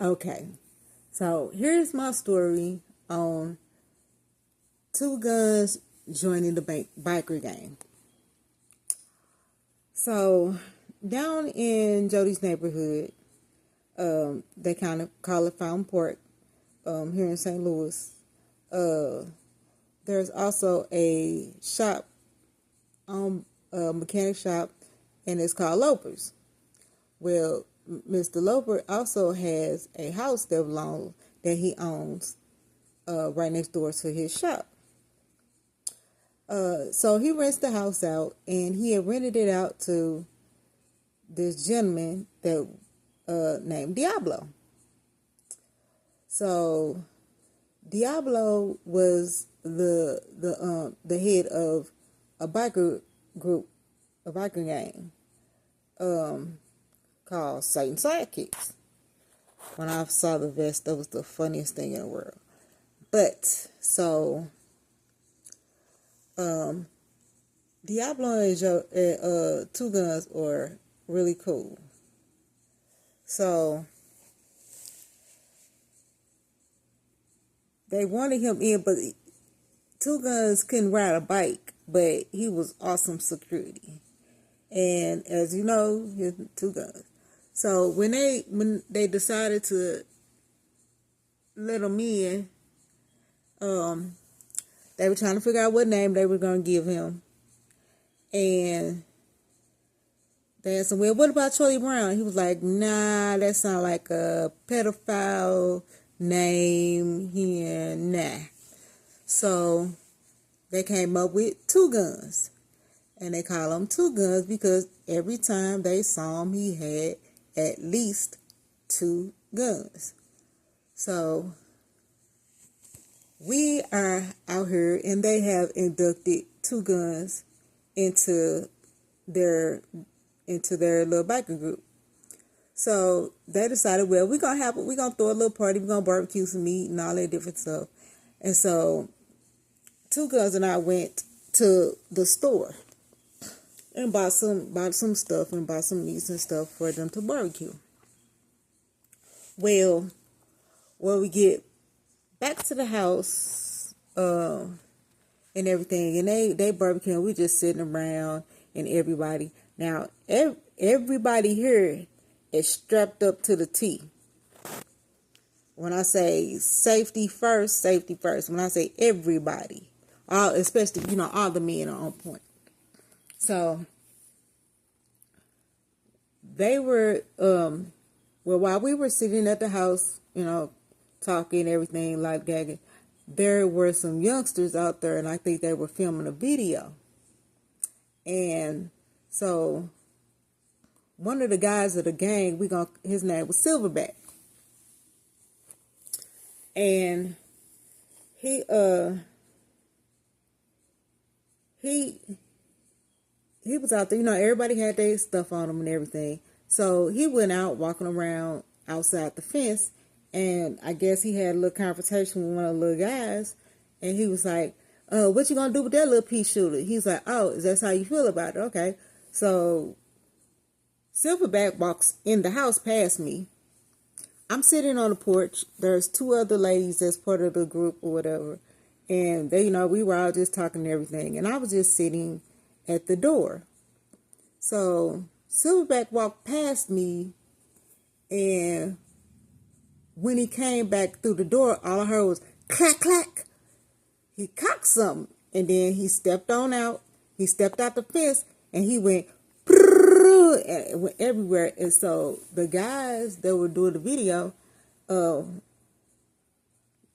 Okay, so here's my story on two guns joining the biker gang. So down in Jody's neighborhood, they kind of call it Fountain Park, here in St. Louis. There's also a shop, a mechanic shop, and it's called Loper's. Well, Mr. Loper also has a house that he owns right next door to his shop. So he rents the house out, and he had rented it out to this gentleman that named Diablo. So Diablo was the head of a biker group, a biker gang, called Satan Sidekicks. When I saw the vest, that was the funniest thing in the world. But so Diablo and Two Guns are really cool. So they wanted him in, but Two Guns couldn't ride a bike, but he was awesome security. And as you know, he's Two Guns. So when they decided to let him in, they were trying to figure out what name they were going to give him. And they asked him, well, what about Charlie Brown? He was like, nah, that sounds like a pedophile name here. Nah. So they came up with Two Guns. And they call him Two Guns because every time they saw him, he had at least two guns. So we are out here, and they have inducted Two Guns into their little biker group. So they decided, well, we're gonna throw a little party, we're gonna barbecue some meat and all that different stuff. And so Two Guns and I went to the store and bought some stuff and bought some meats and stuff for them to barbecue. Well, when we get back to the house, and everything, and they barbecue, and we just sitting around, and everybody. Now, everybody here is strapped up to the T. When I say safety first, safety first. When I say everybody, especially, all the men are on point. So they were, while we were sitting at the house, talking, everything, like gagging, there were some youngsters out there, and I think they were filming a video. And so one of the guys of the gang, his name was Silverback. And he was out there, everybody had their stuff on them and everything. So he went out walking around outside the fence, and I guess he had a little confrontation with one of the little guys, and he was like, what you gonna do with that little pea shooter? He's like, oh, is that how you feel about it? Okay. So Silverback walks in the house past me. I'm sitting on the porch. There's two other ladies that's part of the group or whatever. And they, we were all just talking and everything. And I was just sitting at the door. So Silverback walked past me, and when he came back through the door, all I heard was clack, clack. He cocked something, and then he stepped on out. He stepped out the fence, and he went, and it went everywhere. And so the guys that were doing the video,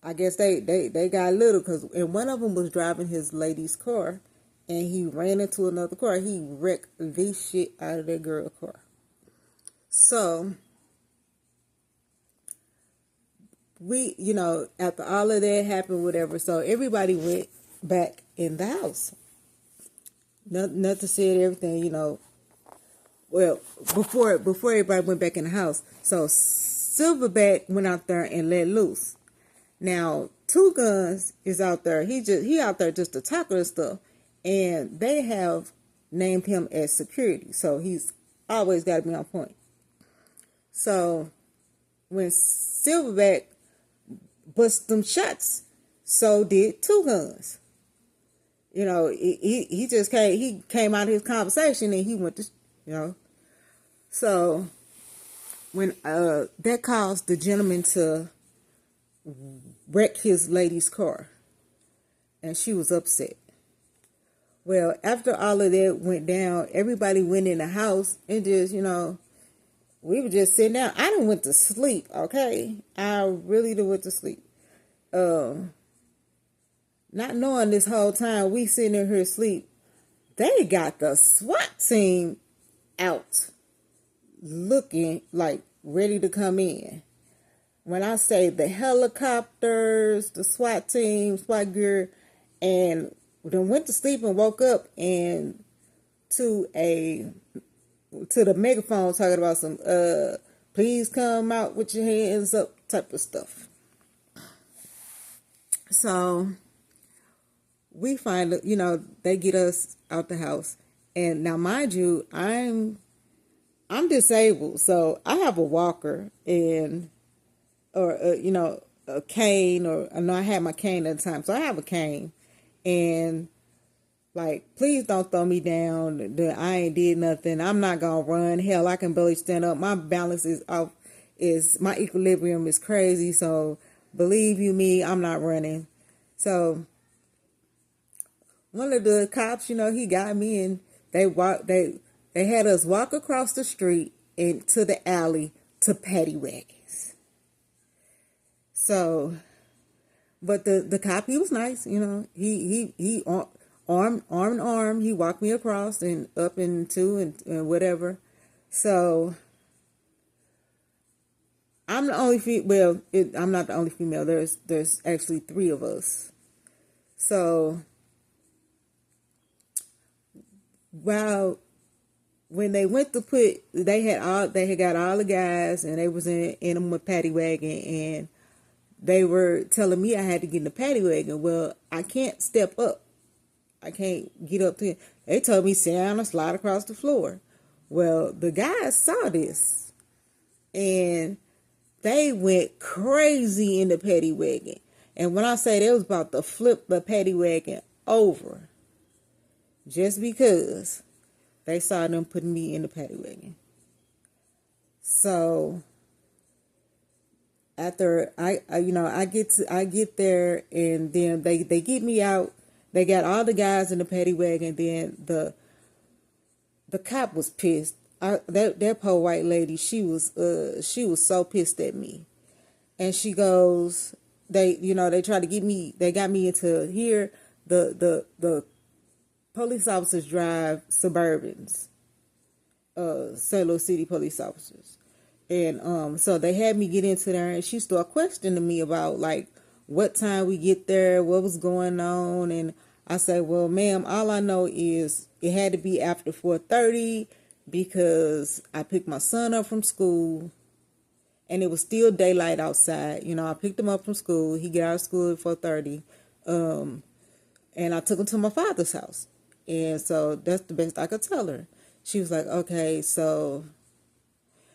I guess they got little, and one of them was driving his lady's car, and he ran into another car. He wrecked the shit out of that girl's car. So we, after all of that happened, whatever, so everybody went back in the house. Nothing said, everything, well, before everybody went back in the house. So Silverback went out there and let loose. Now, Two Guns is out there. He out there just to tackle and stuff. And they have named him as security. So he's always got to be on point. So when Silverback bust them shots, so did Two Guns. You know, he just came out of his conversation and he went to, you know. So when that caused the gentleman to wreck his lady's car, and she was upset. Well, after all of that went down, everybody went in the house and just, you know, we were just sitting down. I done went to sleep, okay? I really done went to sleep. Not knowing this whole time we sitting in here asleep, they got the SWAT team out looking like ready to come in. When I say the helicopters, the SWAT team, SWAT gear, and then went to sleep and woke up and to the megaphone talking about some please come out with your hands up type of stuff. So we find, you know, they get us out the house. And now mind you, I'm disabled, so I have a walker or you know, a cane, or no, I had my cane at the time, so I have a cane. And like, please don't throw me down. I ain't did nothing. I'm not gonna run. Hell, I can barely stand up. My balance is off. My equilibrium is crazy. So believe you me, I'm not running. So one of the cops, you know, he got me, and they had us walk across the street into the alley to paddy wagons. So, but the cop, he was nice, you know. He arm in arm, he walked me across and up into and whatever. So I'm the only I'm not the only female. There's actually 3 of us. So when they went to they had got all the guys, and they was in them with paddy wagon, and they were telling me I had to get in the paddy wagon. Well, I can't step up. I can't get up to it. They told me sit down and slide across the floor. Well, the guys saw this, and they went crazy in the paddy wagon. And when I say they was about to flip the paddy wagon over, just because they saw them putting me in the paddy wagon. So after I get there, and then they get me out. They got all the guys in the paddy wagon. Then the cop was pissed. That poor white lady, she was so pissed at me. And she goes, they try to get me. They got me into here. The police officers drive Suburbans, St. Louis City police officers. And so they had me get into there, and she started questioning me about like what time we get there, what was going on. And I said, well, ma'am, all I know is it had to be after 4:30 because I picked my son up from school and it was still daylight outside. You know, I picked him up from school. He got out of school at 4:30. And I took him to my father's house. And so that's the best I could tell her. She was like, okay, so,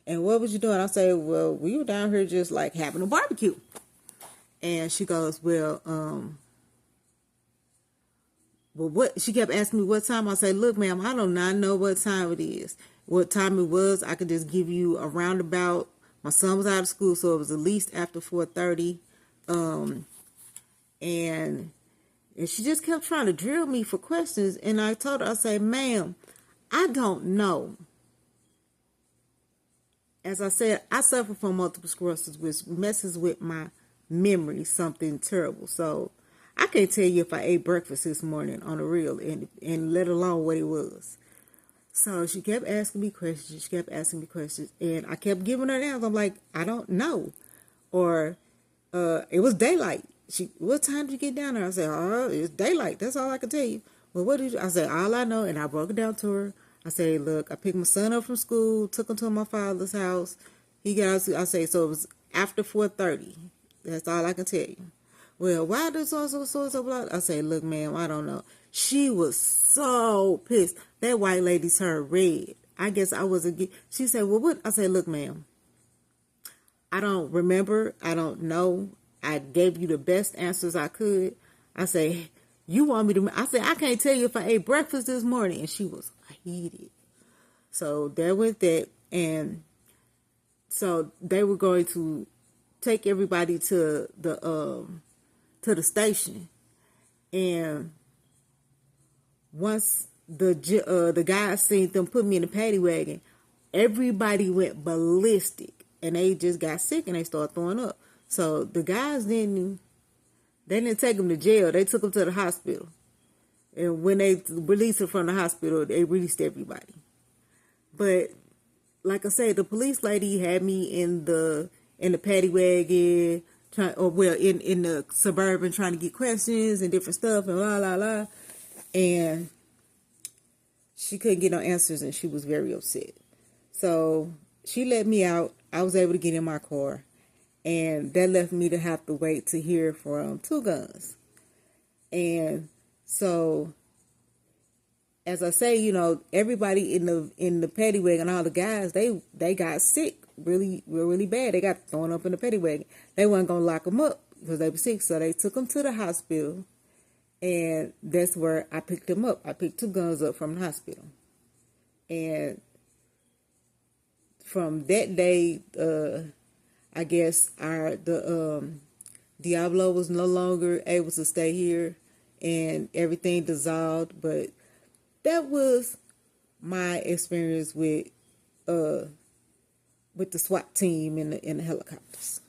and what was you doing? I said, well, we were down here just like having a barbecue. And she goes, well, what? She kept asking me what time. I said, look, ma'am, I do not know what time it is. What time it was, I could just give you a roundabout. My son was out of school, so it was at least after 4:30. And she just kept trying to drill me for questions. And I told her, I said, ma'am, I don't know. As I said, I suffer from multiple sclerosis, which messes with my memory, something terrible. So I can't tell you if I ate breakfast this morning on the real, and let alone what it was. So she kept asking me questions. And I kept giving her answers. I'm like, I don't know. Or it was daylight. What time did you get down there? I said, oh, it's daylight. That's all I can tell you. Well, what did you? I said, all I know, and I broke it down to her. I said, look, I picked my son up from school, took him to my father's house. He got out. I said, so it was after 4:30. That's all I can tell you. Well, why does so blah? I said, look, ma'am, I don't know. She was so pissed. That white lady turned red. I guess I wasn't. She said, well, what? I said, look, ma'am, I don't remember. I don't know. I gave you the best answers I could. I say, you want me to, I said, I can't tell you if I ate breakfast this morning. And she was heated. So there went that. And so they were going to take everybody to the station. And once the guys seen them put me in the paddy wagon, everybody went ballistic. And they just got sick and they started throwing up. So the guys didn't take them to jail. They took them to the hospital. And when they released them from the hospital, they released everybody. But like I said, the police lady had me in the paddy wagon, in the Suburban, trying to get questions and different stuff and la la la. And she couldn't get no answers and she was very upset. So she let me out. I was able to get in my car. And that left me to have to wait to hear from Two Guns. And so, as I say, you know, everybody in the paddy wagon, all the guys, they got sick really bad. They got thrown up in the paddy wagon. They weren't gonna lock them up because they were sick, so they took them to the hospital, and that's where I picked them up. I picked Two Guns up from the hospital, and from that day, I guess Diablo was no longer able to stay here, and everything dissolved. But that was my experience with the SWAT team in the helicopters.